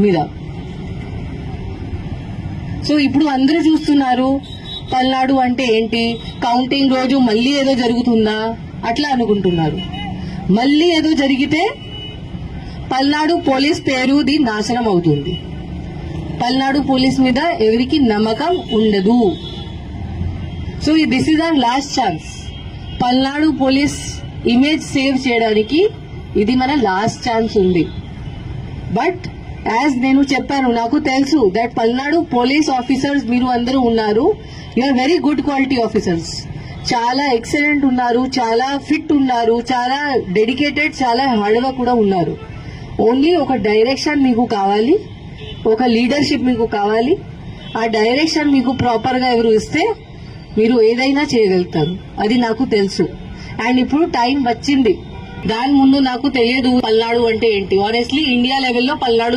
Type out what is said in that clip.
మీద. సో ఇప్పుడు అందరూ చూస్తున్నారు పల్నాడు అంటే ఏంటి, కౌంటింగ్ రోజు మళ్ళీ ఏదో జరుగుతుందా అట్లా అనుకుంటున్నారు. మళ్ళీ ఏదో జరిగితే పల్నాడు పోలీస్ పేరుది నాశనం అవుతుంది. పల్నాడు పోలీస్ మీద ఎవరికి నమ్మకం ఉండదు. So this is our last chance. Palnadu police image save చేయడానికి ఇది మన లాస్ట్ ఛాన్స్ ఉంది. బట్ యాజ్ నేను చెప్పాను, నాకు తెలుసు దట్ పల్నాడు పోలీస్ ఆఫీసర్స్ మీరు అందరూ ఉన్నారు. You are very good quality officers. చాలా ఎక్సలెంట్ ఉన్నారు, చాలా ఫిట్ ఉన్నారు, చాలా డెడికేటెడ్, చాలా హార్డ్ వర్క్ కూడా ఉన్నారు. ఓన్లీ ఒక డైరెక్షన్ మీకు కావాలి, ఒక లీడర్షిప్ మీకు కావాలి. ఆ డైరెక్షన్ మీకు ప్రాపర్ గా ఎవరు ఇస్తే మీరు ఏదైనా చేయగలుగుతారు. అది నాకు తెలుసు. అండ్ ఇప్పుడు టైం వచ్చింది. దాని ముందు నాకు తెలియదు పల్నాడు అంటే ఏంటి. ఆనెస్ట్లీ ఇండియా లెవెల్లో పల్నాడు